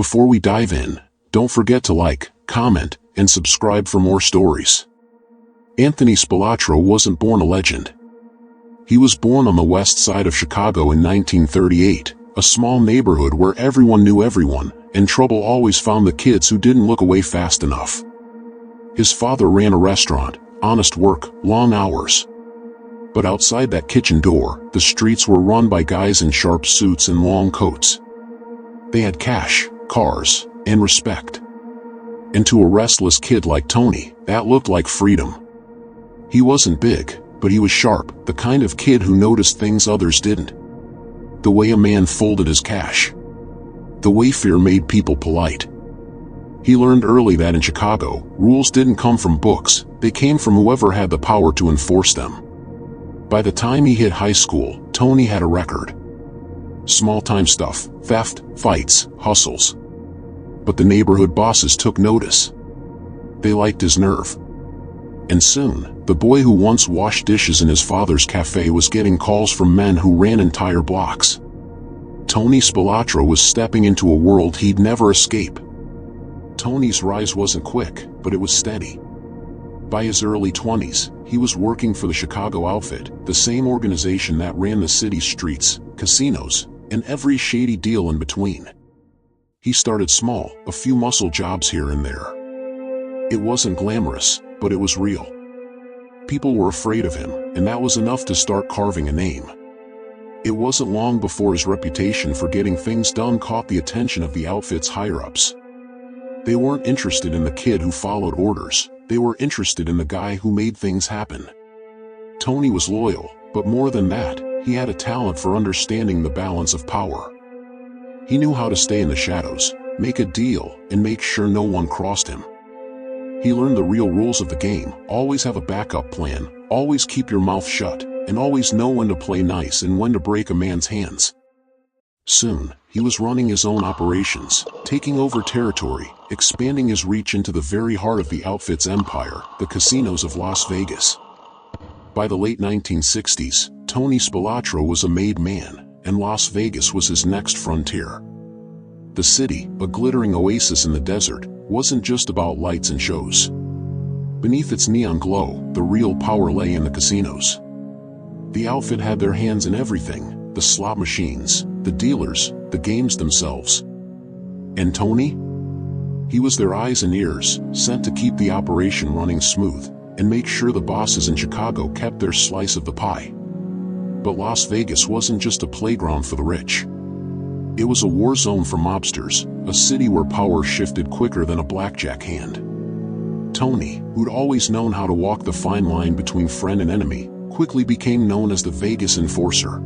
Before we dive in, don't forget to like, comment, and subscribe for more stories. Anthony Spilotro wasn't born a legend. He was born on the west side of Chicago in 1938, a small neighborhood where everyone knew everyone, and trouble always found the kids who didn't look away fast enough. His father ran a restaurant, honest work, long hours. But outside that kitchen door, the streets were run by guys in sharp suits and long coats. They had cash, cars, and respect. And to a restless kid like Tony, that looked like freedom. He wasn't big, but he was sharp, the kind of kid who noticed things others didn't. The way a man folded his cash. The way fear made people polite. He learned early that in Chicago, rules didn't come from books, they came from whoever had the power to enforce them. By the time he hit high school, Tony had a record. Small-time stuff, theft, fights, hustles. But the neighborhood bosses took notice. They liked his nerve. And soon, the boy who once washed dishes in his father's cafe was getting calls from men who ran entire blocks. Tony Spilotro was stepping into a world he'd never escape. Tony's rise wasn't quick, but it was steady. By his early 20s, he was working for the Chicago outfit, the same organization that ran the city's streets, casinos, and every shady deal in between. He started small, a few muscle jobs here and there. It wasn't glamorous, but it was real. People were afraid of him, and that was enough to start carving a name. It wasn't long before his reputation for getting things done caught the attention of the outfit's higher-ups. They weren't interested in the kid who followed orders, they were interested in the guy who made things happen. Tony was loyal, but more than that, he had a talent for understanding the balance of power. He knew how to stay in the shadows, make a deal, and make sure no one crossed him. He learned the real rules of the game: always have a backup plan, always keep your mouth shut, and always know when to play nice and when to break a man's hands. Soon, he was running his own operations, taking over territory, expanding his reach into the very heart of the outfit's empire, the casinos of Las Vegas. By the late 1960s, Tony Spilotro was a made man, and Las Vegas was his next frontier. The city, a glittering oasis in the desert, wasn't just about lights and shows. Beneath its neon glow, the real power lay in the casinos. The outfit had their hands in everything: the slot machines, the dealers, the games themselves. And Tony? He was their eyes and ears, sent to keep the operation running smooth, and make sure the bosses in Chicago kept their slice of the pie. But Las Vegas wasn't just a playground for the rich. It was a war zone for mobsters, a city where power shifted quicker than a blackjack hand. Tony, who'd always known how to walk the fine line between friend and enemy, quickly became known as the Vegas enforcer.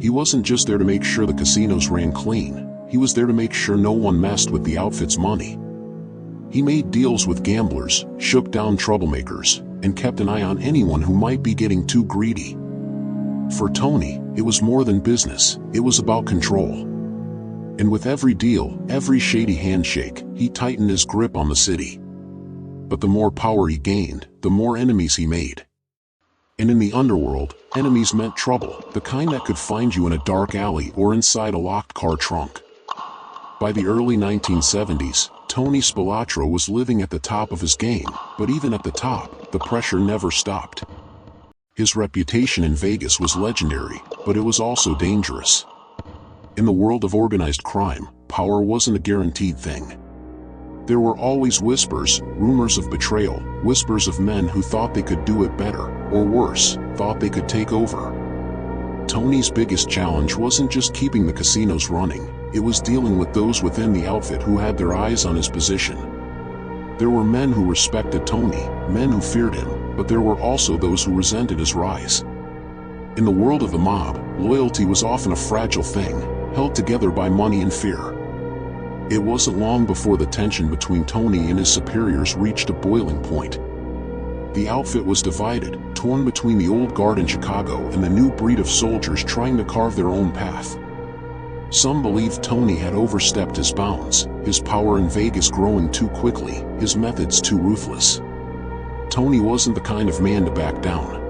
He wasn't just there to make sure the casinos ran clean, he was there to make sure no one messed with the outfit's money. He made deals with gamblers, shook down troublemakers, and kept an eye on anyone who might be getting too greedy. For Tony, it was more than business, it was about control. And with every deal, every shady handshake, he tightened his grip on the city. But the more power he gained, the more enemies he made. And in the underworld, enemies meant trouble, the kind that could find you in a dark alley or inside a locked car trunk. By the early 1970s, Tony Spilotro was living at the top of his game, but even at the top, the pressure never stopped. His reputation in Vegas was legendary, but it was also dangerous. In the world of organized crime, power wasn't a guaranteed thing. There were always whispers, rumors of betrayal, whispers of men who thought they could do it better, or worse, thought they could take over. Tony's biggest challenge wasn't just keeping the casinos running, it was dealing with those within the outfit who had their eyes on his position. There were men who respected Tony, men who feared him, but there were also those who resented his rise. In the world of the mob, loyalty was often a fragile thing, held together by money and fear. It wasn't long before the tension between Tony and his superiors reached a boiling point. The outfit was divided, torn between the old guard in Chicago and the new breed of soldiers trying to carve their own path. Some believed Tony had overstepped his bounds, his power in Vegas growing too quickly, his methods too ruthless. Tony wasn't the kind of man to back down.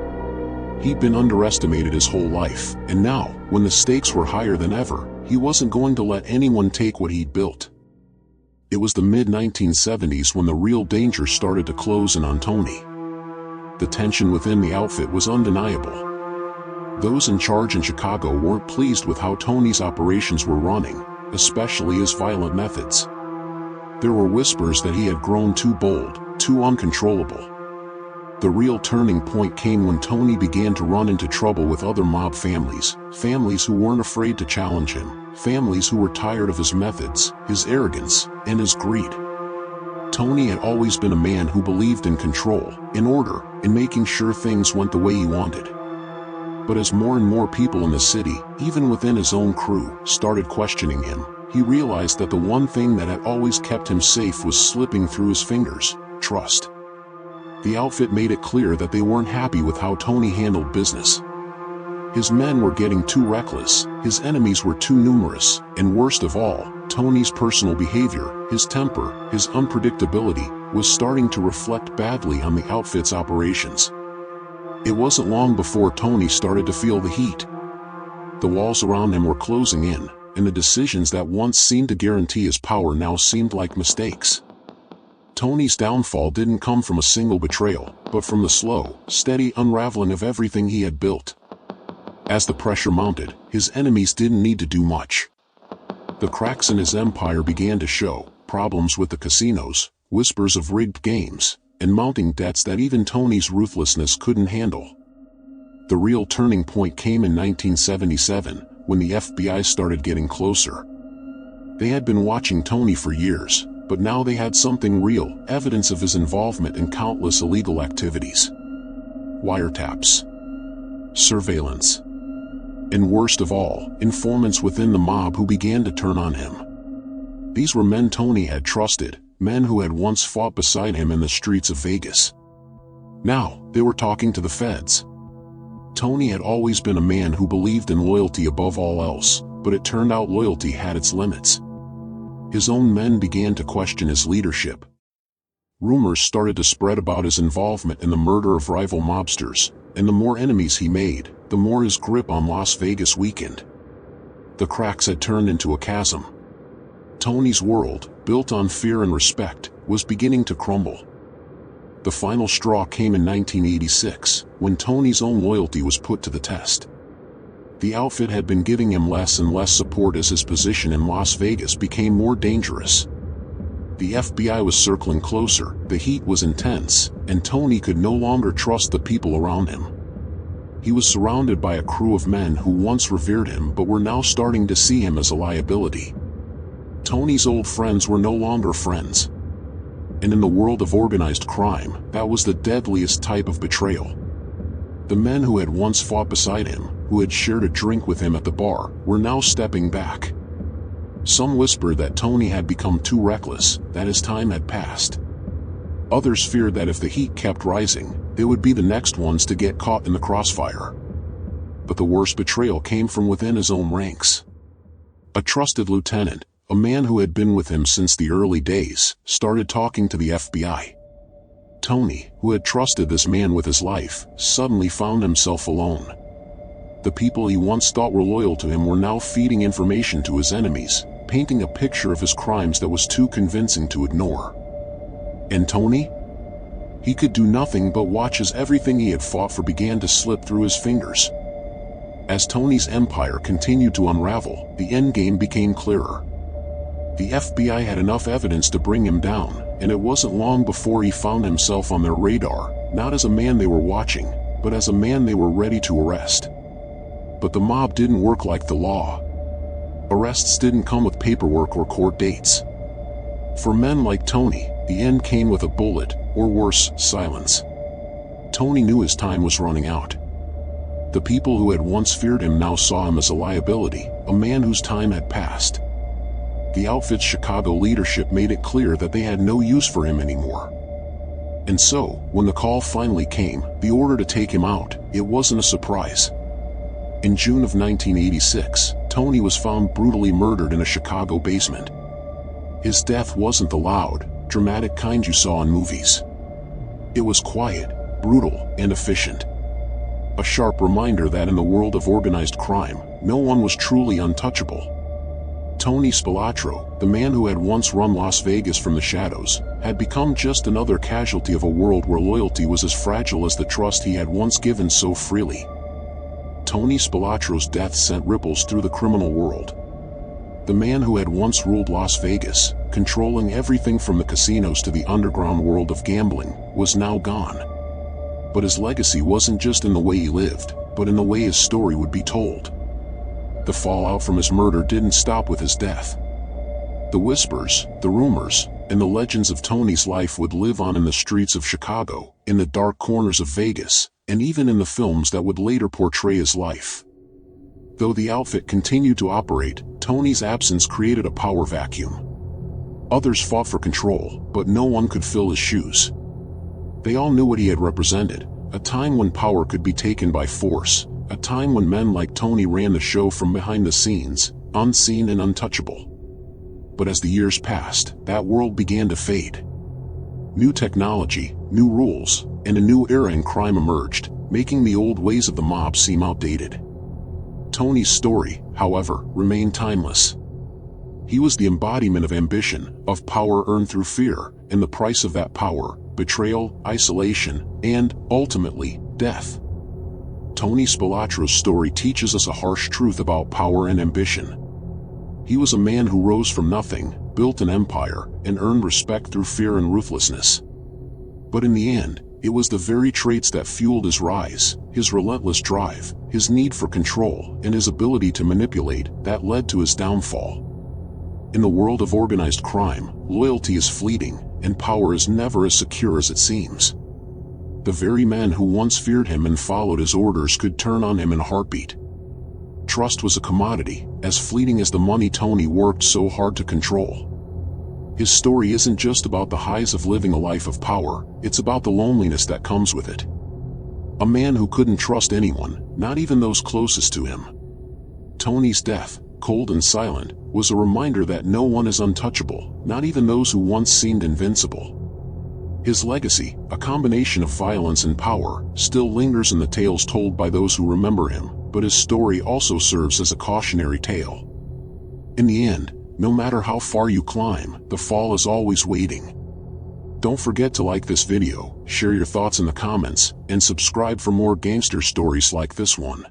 He'd been underestimated his whole life, and now, when the stakes were higher than ever, he wasn't going to let anyone take what he'd built. It was the mid-1970s when the real danger started to close in on Tony. The tension within the outfit was undeniable. Those in charge in Chicago weren't pleased with how Tony's operations were running, especially his violent methods. There were whispers that he had grown too bold, too uncontrollable. The real turning point came when Tony began to run into trouble with other mob families who weren't afraid to challenge him, families who were tired of his methods, his arrogance, and his greed. Tony had always been a man who believed in control, in order, in making sure things went the way he wanted. But as more and more people in the city, even within his own crew, started questioning him, he realized that the one thing that had always kept him safe was slipping through his fingers: trust. The outfit made it clear that they weren't happy with how Tony handled business. His men were getting too reckless, his enemies were too numerous, and worst of all, Tony's personal behavior, his temper, his unpredictability, was starting to reflect badly on the outfit's operations. It wasn't long before Tony started to feel the heat. The walls around him were closing in, and the decisions that once seemed to guarantee his power now seemed like mistakes. Tony's downfall didn't come from a single betrayal, but from the slow, steady unraveling of everything he had built. As the pressure mounted, his enemies didn't need to do much. The cracks in his empire began to show: problems with the casinos, whispers of rigged games, and mounting debts that even Tony's ruthlessness couldn't handle. The real turning point came in 1977, when the FBI started getting closer. They had been watching Tony for years, but now they had something real, evidence of his involvement in countless illegal activities. Wiretaps, surveillance, and worst of all, informants within the mob who began to turn on him. These were men Tony had trusted, men who had once fought beside him in the streets of Vegas. Now, they were talking to the feds. Tony had always been a man who believed in loyalty above all else, but it turned out loyalty had its limits. His own men began to question his leadership. Rumors started to spread about his involvement in the murder of rival mobsters, and the more enemies he made, the more his grip on Las Vegas weakened. The cracks had turned into a chasm. Tony's world, built on fear and respect, was beginning to crumble. The final straw came in 1986, when Tony's own loyalty was put to the test. The outfit had been giving him less and less support as his position in Las Vegas became more dangerous. The FBI was circling closer, the heat was intense, and Tony could no longer trust the people around him. He was surrounded by a crew of men who once revered him but were now starting to see him as a liability. Tony's old friends were no longer friends. And in the world of organized crime, that was the deadliest type of betrayal. The men who had once fought beside him, who had shared a drink with him at the bar, were now stepping back. Some whispered that Tony had become too reckless, that his time had passed. Others feared that if the heat kept rising, they would be the next ones to get caught in the crossfire. But the worst betrayal came from within his own ranks. A trusted lieutenant, a man who had been with him since the early days, started talking to the FBI. Tony, who had trusted this man with his life, suddenly found himself alone. The people he once thought were loyal to him were now feeding information to his enemies, painting a picture of his crimes that was too convincing to ignore. And Tony? He could do nothing but watch as everything he had fought for began to slip through his fingers. As Tony's empire continued to unravel, the endgame became clearer. The FBI had enough evidence to bring him down, and it wasn't long before he found himself on their radar, not as a man they were watching, but as a man they were ready to arrest. But the mob didn't work like the law. Arrests didn't come with paperwork or court dates. For men like Tony, the end came with a bullet, or worse, silence. Tony knew his time was running out. The people who had once feared him now saw him as a liability, a man whose time had passed. The outfit's Chicago leadership made it clear that they had no use for him anymore. And so, when the call finally came, the order to take him out, it wasn't a surprise. In June of 1986, Tony was found brutally murdered in a Chicago basement. His death wasn't the loud, dramatic kind you saw in movies. It was quiet, brutal, and efficient. A sharp reminder that in the world of organized crime, no one was truly untouchable. Tony Spilotro, the man who had once run Las Vegas from the shadows, had become just another casualty of a world where loyalty was as fragile as the trust he had once given so freely. Tony Spilotro's death sent ripples through the criminal world. The man who had once ruled Las Vegas, controlling everything from the casinos to the underground world of gambling, was now gone. But his legacy wasn't just in the way he lived, but in the way his story would be told. The fallout from his murder didn't stop with his death. The whispers, the rumors, and the legends of Tony's life would live on in the streets of Chicago, in the dark corners of Vegas, and even in the films that would later portray his life. Though the outfit continued to operate, Tony's absence created a power vacuum. Others fought for control, but no one could fill his shoes. They all knew what he had represented, a time when power could be taken by force, a time when men like Tony ran the show from behind the scenes, unseen and untouchable. But as the years passed, that world began to fade. New technology, new rules, and a new era in crime emerged, making the old ways of the mob seem outdated. Tony's story, however, remained timeless. He was the embodiment of ambition, of power earned through fear, and the price of that power, betrayal, isolation, and, ultimately, death. Tony Spilotro's story teaches us a harsh truth about power and ambition. He was a man who rose from nothing, built an empire, and earned respect through fear and ruthlessness. But in the end, it was the very traits that fueled his rise, his relentless drive, his need for control, and his ability to manipulate, that led to his downfall. In the world of organized crime, loyalty is fleeting, and power is never as secure as it seems. The very men who once feared him and followed his orders could turn on him in a heartbeat. Trust was a commodity, as fleeting as the money Tony worked so hard to control. His story isn't just about the highs of living a life of power, it's about the loneliness that comes with it. A man who couldn't trust anyone, not even those closest to him. Tony's death, cold and silent, was a reminder that no one is untouchable, not even those who once seemed invincible. His legacy, a combination of violence and power, still lingers in the tales told by those who remember him, but his story also serves as a cautionary tale. In the end, no matter how far you climb, the fall is always waiting. Don't forget to like this video, share your thoughts in the comments, and subscribe for more gangster stories like this one.